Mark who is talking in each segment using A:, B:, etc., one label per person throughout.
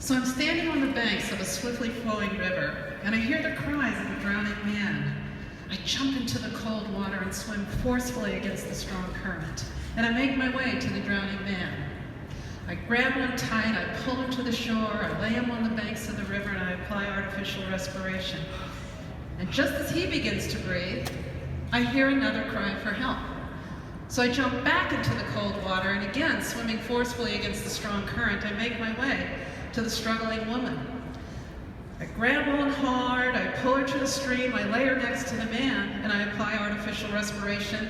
A: So I'm standing on the banks of a swiftly flowing river, and I hear the cries of a drowning man. I jump into the cold water and swim forcefully against the strong current, and I make my way to the drowning man. I grab him tight, I pull him to the shore, I lay him on the banks of the river, and I apply artificial respiration. And just as he begins to breathe, I hear another cry for help. So I jump back into the cold water, and again, swimming forcefully against the strong current, I make my way to the struggling woman. I grab on hard, I pull her to the stream, I lay her next to the man, and I apply artificial respiration.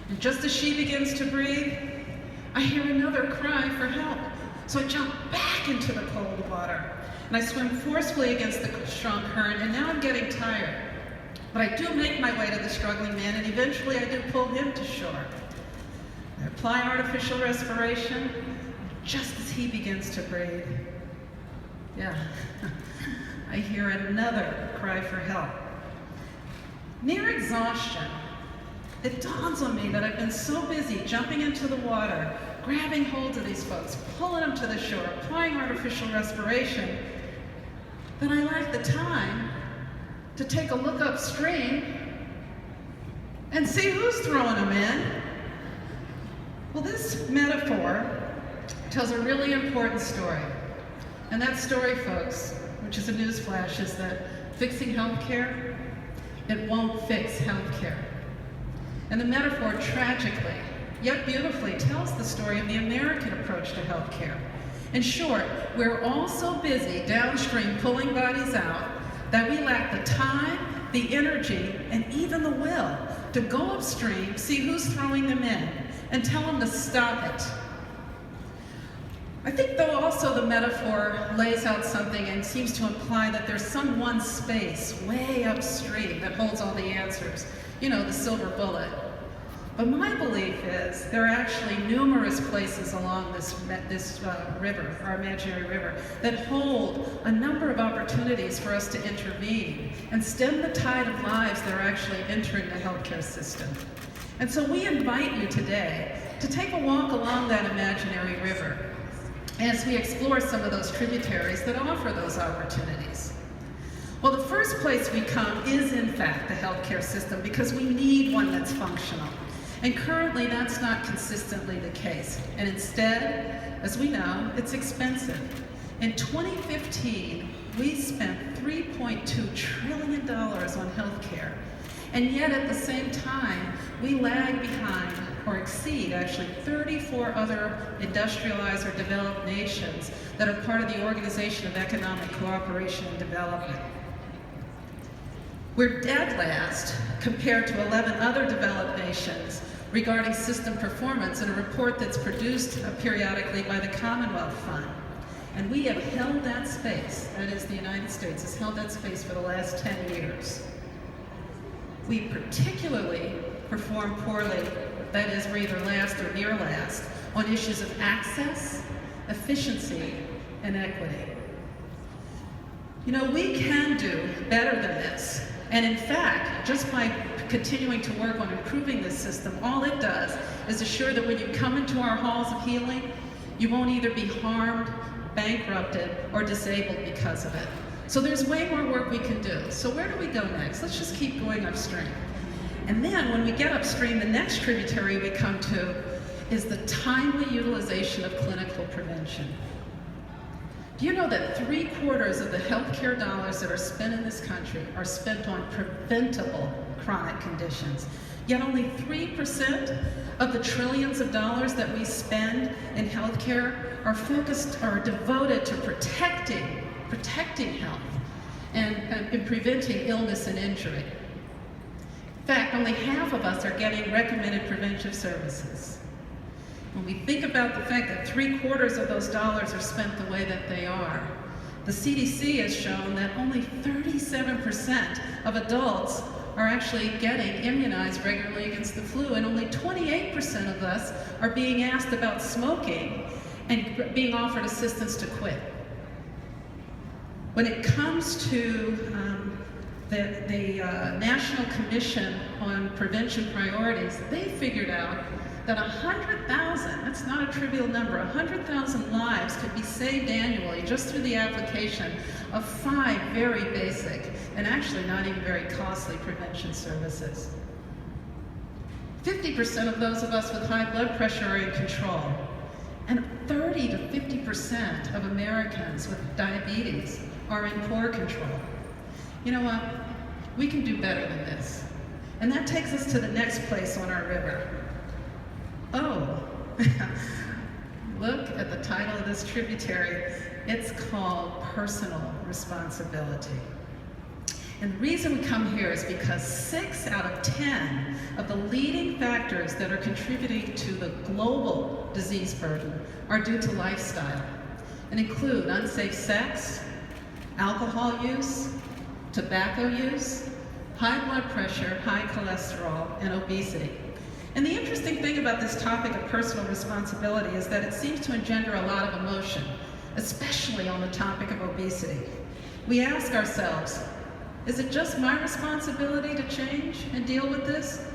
A: And just as she begins to breathe, I hear another cry for help. So I jump back into the cold water, and I swim forcefully against the strong current, and now I'm getting tired. But I do make my way to the struggling man, and eventually I do pull him to shore. I apply artificial respiration, just as he begins to breathe. Yeah, I hear another cry for help. Near exhaustion, it dawns on me that I've been so busy jumping into the water, grabbing hold of these folks, pulling them to the shore, applying artificial respiration, that I lack the time to take a look upstream and see who's throwing them in. Well, this metaphor tells a really important story. And that story, folks, which is a newsflash, is that fixing healthcare, it won't fix healthcare. And the metaphor tragically, yet beautifully, tells the story of the American approach to healthcare. In short, we're all so busy downstream pulling bodies out that we lack the time, the energy, and even the will to go upstream, see who's throwing them in, and tell them to stop it. I think, though, also the metaphor lays out something and seems to imply that there's some one space way upstream that holds all the answers. You know, the silver bullet. But my belief is there are actually numerous places along this river, our imaginary river, that hold a number of opportunities for us to intervene and stem the tide of lives that are actually entering the healthcare system. And so we invite you today to take a walk along that imaginary river as we explore some of those tributaries that offer those opportunities. Well, the first place we come is, in fact, the healthcare system, because we need one that's functional. And currently, that's not consistently the case. And instead, as we know, it's expensive. In 2015, we spent $3.2 trillion on healthcare. And yet, at the same time, we lag behind, or exceed, actually, 34 other industrialized or developed nations that are part of the Organization of Economic Cooperation and Development. We're dead last compared to 11 other developed nations regarding system performance in a report that's produced periodically by the Commonwealth Fund. And we have held that space, that is, the United States has held that space for the last 10 years. We particularly perform poorly, that is, we're either last or near last, on issues of access, efficiency, and equity. You know, we can do better than this. And in fact, just by continuing to work on improving this system, all it does is assure that when you come into our halls of healing, you won't either be harmed, bankrupted, or disabled because of it. So there's way more work we can do. So where do we go next? Let's just keep going upstream. And then when we get upstream, the next tributary we come to is the timely utilization of clinical prevention. Do you know that 3/4 of the healthcare dollars that are spent in this country are spent on preventable chronic conditions? Yet only 3% of the trillions of dollars that we spend in healthcare are devoted to protecting health and preventing illness and injury. In fact, only half of us are getting recommended preventive services. When we think about the fact that 3/4 of those dollars are spent the way that they are, the CDC has shown that only 37% of adults are actually getting immunized regularly against the flu, and only 28% of us are being asked about smoking and being offered assistance to quit. When it comes to the National Commission on Prevention Priorities, they figured out that 100,000, that's not a trivial number, 100,000 lives could be saved annually just through the application of 5 very basic and actually not even very costly prevention services. 50% of those of us with high blood pressure are in control, and 30 to 50% of Americans with diabetes are in poor control. You know what? We can do better than this. And that takes us to the next place on our river. Oh, look at the title of this tributary. It's called Personal Responsibility. And the reason we come here is because 6 out of 10 of the leading factors that are contributing to the global disease burden are due to lifestyle and include unsafe sex, alcohol use, tobacco use, high blood pressure, high cholesterol, and obesity. And the interesting thing about this topic of personal responsibility is that it seems to engender a lot of emotion, especially on the topic of obesity. We ask ourselves, is it just my responsibility to change and deal with this?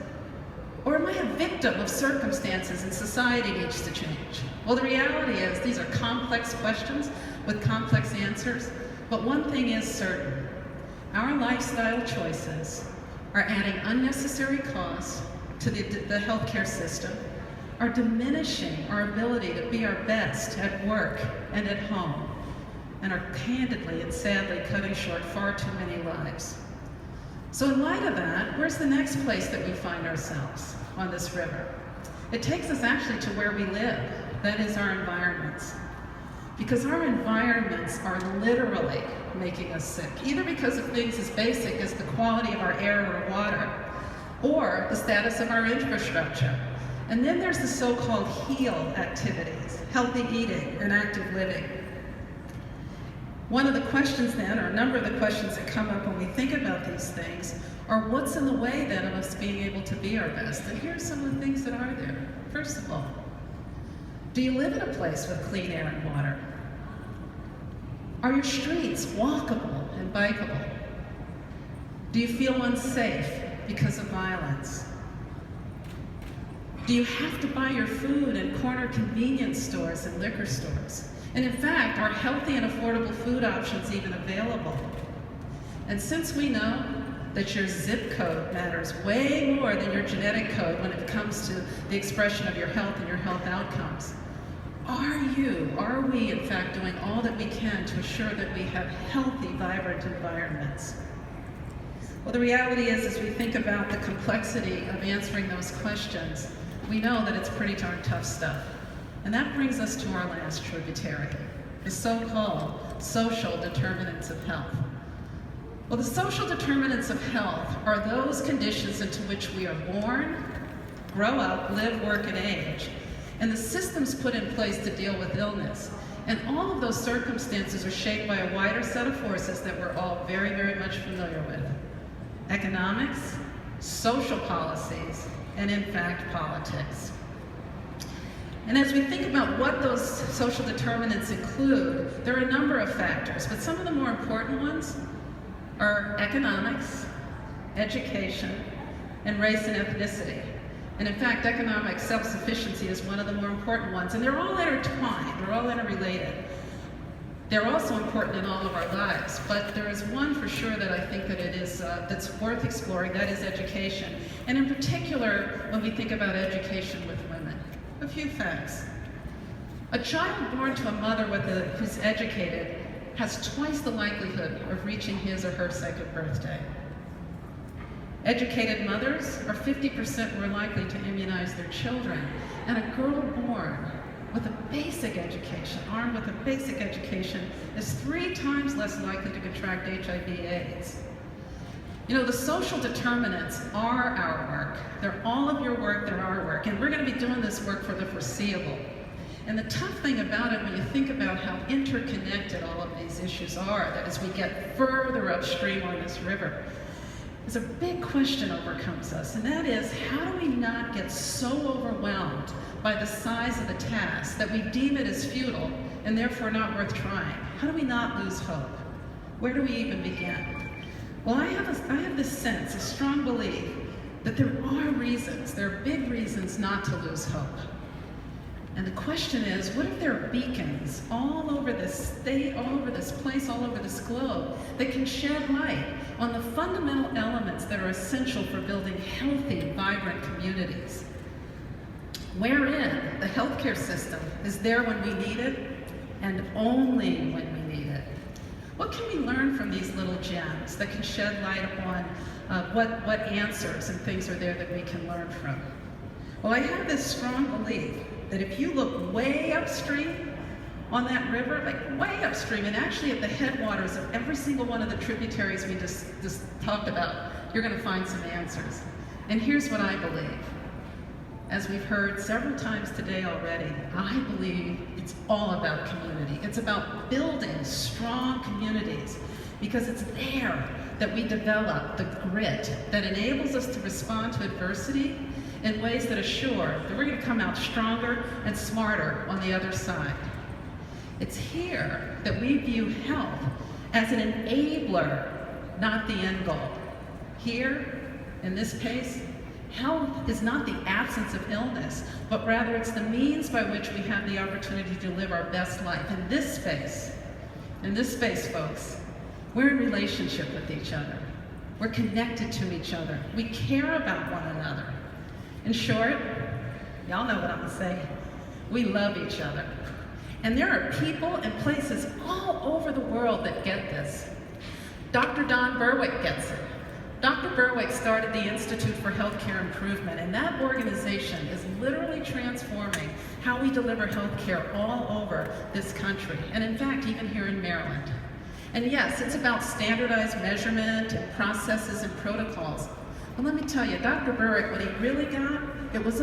A: Or am I a victim of circumstances and society needs to change? Well, the reality is these are complex questions with complex answers, but one thing is certain. Our lifestyle choices are adding unnecessary costs to the healthcare system, are diminishing our ability to be our best at work and at home, and are candidly and sadly cutting short far too many lives. So in light of that, where's the next place that we find ourselves on this river? It takes us actually to where we live, that is our environments. Because our environments are literally making us sick, either because of things as basic as the quality of our air or water, or the status of our infrastructure. And then there's the so-called HEAL activities, healthy eating and active living. One of the questions then, or a number of the questions that come up when we think about these things, are what's in the way then of us being able to be our best? And here are some of the things that are there. First of all, do you live in a place with clean air and water? Are your streets walkable and bikeable? Do you feel unsafe because of violence? Do you have to buy your food in corner convenience stores and liquor stores? And in fact, are healthy and affordable food options even available? And since we know that your zip code matters way more than your genetic code when it comes to the expression of your health and your health outcomes, are we in fact doing all that we can to assure that we have healthy, vibrant environments? Well, the reality is, as we think about the complexity of answering those questions, we know that it's pretty darn tough stuff. And that brings us to our last tributary, the so-called social determinants of health. Well, the social determinants of health are those conditions into which we are born, grow up, live, work, and age, and the systems put in place to deal with illness. And all of those circumstances are shaped by a wider set of forces that we're all very, very much familiar with. Economics, social policies, and in fact, politics. And as we think about what those social determinants include, there are a number of factors, but some of the more important ones are economics, education, and race and ethnicity. And in fact, economic self-sufficiency is one of the more important ones, and they're all intertwined, they're all interrelated. They're also important in all of our lives, but there is one for sure that I think that it is, that's worth exploring, that is education. And in particular, when we think about education with women. A few facts. A child born to a mother who's educated has twice the likelihood of reaching his or her second birthday. Educated mothers are 50% more likely to immunize their children, and a girl born with a basic education, armed with a basic education, is 3 times less likely to contract HIV/AIDS. You know, the social determinants are our work. They're all of your work, they're our work, and we're going to be doing this work for the foreseeable. And the tough thing about it, when you think about how interconnected all of these issues are, that as we get further upstream on this river, is a big question overcomes us, and that is, how do we not get so overwhelmed by the size of the task that we deem it as futile and therefore not worth trying? How do we not lose hope? Where do we even begin? Well, I have this sense, a strong belief, that there are reasons, there are big reasons not to lose hope. And the question is, what if there are beacons all over this state, all over this place, all over this globe that can shed light on the fundamental elements that are essential for building healthy, vibrant communities, wherein the healthcare system is there when we need it and only when we need it? What can we learn from these little gems that can shed light upon what answers and things are there that we can learn from? Well, I have this strong belief that if you look way upstream on that river, like way upstream, and actually at the headwaters of every single one of the tributaries we just talked about, you're going to find some answers. And here's what I believe. As we've heard several times today already, I believe it's all about community. It's about building strong communities, because it's there that we develop the grit that enables us to respond to adversity in ways that assure that we're going to come out stronger and smarter on the other side. It's here that we view health as an enabler, not the end goal. Here, in this case, health is not the absence of illness, but rather it's the means by which we have the opportunity to live our best life. In this space, folks, we're in relationship with each other. We're connected to each other. We care about one another. In short, y'all know what I'm gonna say. We love each other. And there are people and places all over the world that get this. Dr. Don Berwick gets it. Dr. Berwick started the Institute for Healthcare Improvement, and that organization is literally transforming how we deliver healthcare all over this country, and in fact, even here in Maryland. And yes, it's about standardized measurement and processes and protocols. But let me tell you, Dr. Berwick, what he really got, it was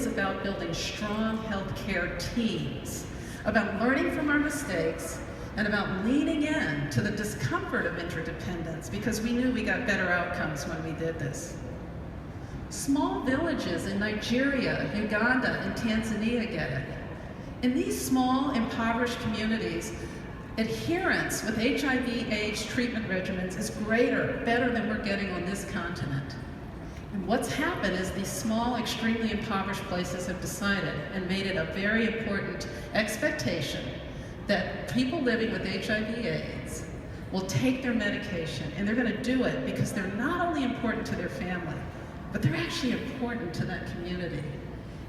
A: about building strong healthcare teams, about learning from our mistakes, and about leaning in to the discomfort of interdependence, because we knew we got better outcomes when we did this. Small villages in Nigeria, Uganda, and Tanzania get it. In these small, impoverished communities, adherence with HIV/AIDS treatment regimens is better than we're getting on this continent. And what's happened is these small, extremely impoverished places have decided and made it a very important expectation that people living with HIV/AIDS will take their medication, and they're going to do it because they're not only important to their family, but they're actually important to that community.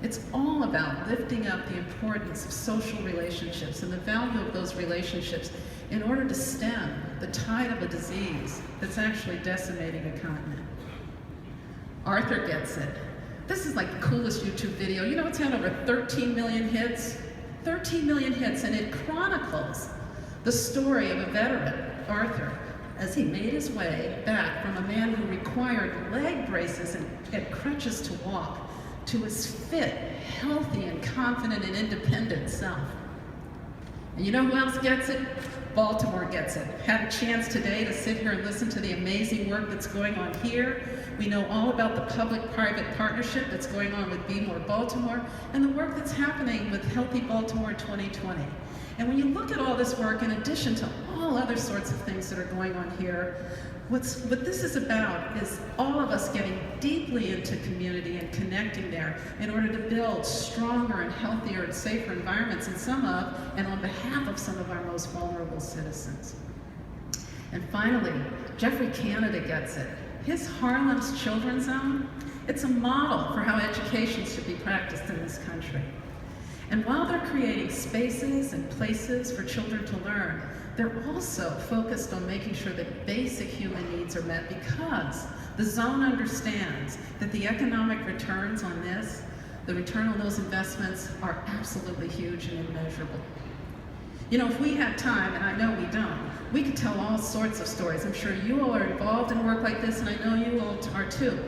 A: It's all about lifting up the importance of social relationships and the value of those relationships in order to stem the tide of a disease that's actually decimating a continent. Arthur gets it. This is like the coolest YouTube video. You know, it's had over 13 million hits. 13 million hits, and it chronicles the story of a veteran, Arthur, as he made his way back from a man who required leg braces and crutches to walk to his fit, healthy, and confident and independent self. And you know who else gets it? Baltimore gets it. Had a chance today to sit here and listen to the amazing work that's going on here. We know all about the public-private partnership that's going on with Be More Baltimore and the work that's happening with Healthy Baltimore 2020. And when you look at all this work, in addition to all other sorts of things that are going on here, what this is about is all of us getting deeply into community and connecting there in order to build stronger and healthier and safer environments in some of, and on behalf of some of our most vulnerable citizens. And finally, Jeffrey Canada gets it. His Harlem's Children's Zone, it's a model for how education should be practiced in this country. And while they're creating spaces and places for children to learn, they're also focused on making sure that basic human needs are met, because the zone understands that the economic returns on this, the return on those investments, are absolutely huge and immeasurable. You know, if we had time, and I know we don't, we could tell all sorts of stories. I'm sure you all are involved in work like this, and I know you all are too.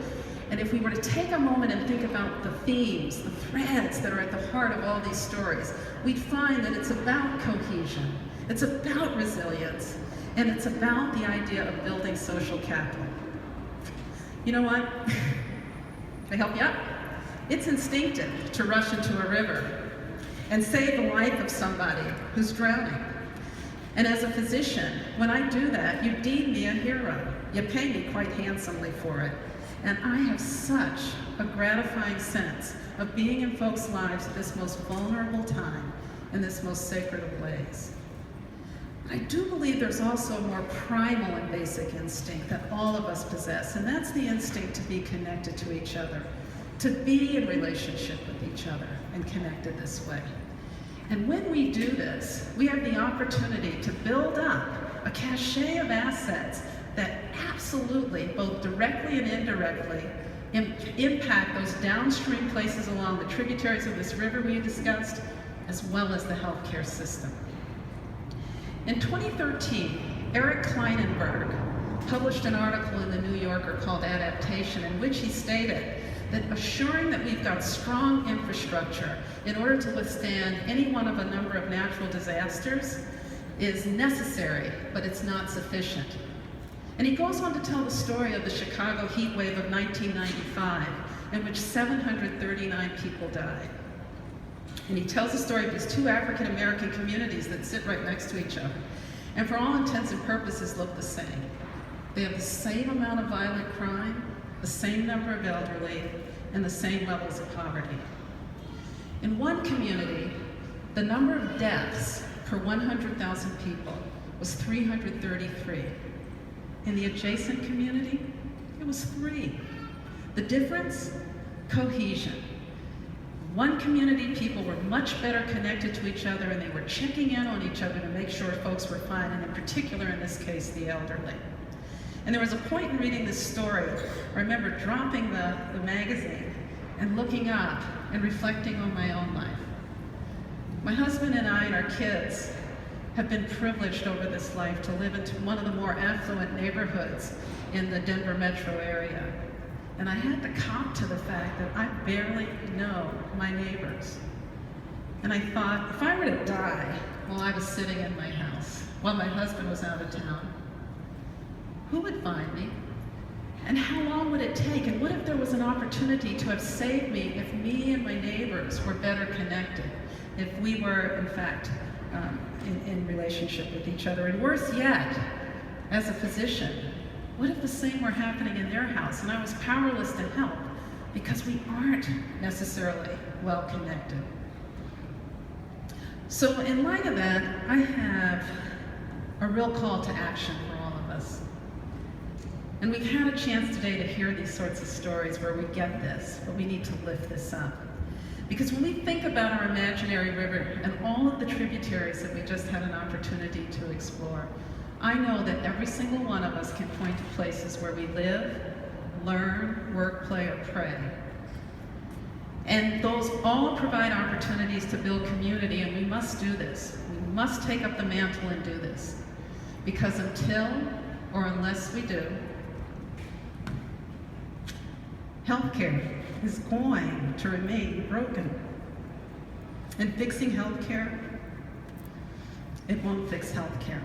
A: And if we were to take a moment and think about the themes, the threads that are at the heart of all these stories, we'd find that it's about cohesion, it's about resilience, and it's about the idea of building social capital. You know what? Can I help you out? It's instinctive to rush into a river and save the life of somebody who's drowning. And as a physician, when I do that, you deem me a hero. You pay me quite handsomely for it. And I have such a gratifying sense of being in folks' lives at this most vulnerable time, in this most sacred of ways. I do believe there's also a more primal and basic instinct that all of us possess, and that's the instinct to be connected to each other, to be in relationship with each other and connected this way. And when we do this, we have the opportunity to build up a cachet of assets that absolutely, both directly and indirectly, impact those downstream places along the tributaries of this river we discussed, as well as the healthcare system. In 2013, Eric Kleinenberg published an article in the New Yorker called Adaptation, in which he stated that assuring that we've got strong infrastructure in order to withstand any one of a number of natural disasters is necessary, but it's not sufficient. And he goes on to tell the story of the Chicago heat wave of 1995, in which 739 people died. And he tells the story of these two African American communities that sit right next to each other, and for all intents and purposes look the same. They have the same amount of violent crime, the same number of elderly, and the same levels of poverty. In one community, the number of deaths per 100,000 people was 333. In the adjacent community, it was 3. The difference? Cohesion. One community, people were much better connected to each other, and they were checking in on each other to make sure folks were fine, and in particular, in this case, the elderly. And there was a point in reading this story, I remember dropping the magazine and looking up and reflecting on my own life. My husband and I and our kids have been privileged over this life to live into one of the more affluent neighborhoods in the Denver metro area. And I had to cop to the fact that I barely know my neighbors. And I thought, if I were to die while I was sitting in my house, while my husband was out of town, who would find me? And how long would it take? And what if there was an opportunity to have saved me if me and my neighbors were better connected, if we were, in fact, in relationship with each other? And worse yet, as a physician, what if the same were happening in their house and I was powerless to help because we aren't necessarily well connected? So in light of that, I have a real call to action for all of us. And we've had a chance today to hear these sorts of stories where we get this, but we need to lift this up. Because when we think about our imaginary river and all of the tributaries that we just had an opportunity to explore, I know that every single one of us can point to places where we live, learn, work, play, or pray. And those all provide opportunities to build community, and we must do this. We must take up the mantle and do this. Because until or unless we do, healthcare is going to remain broken. And fixing healthcare, it won't fix healthcare.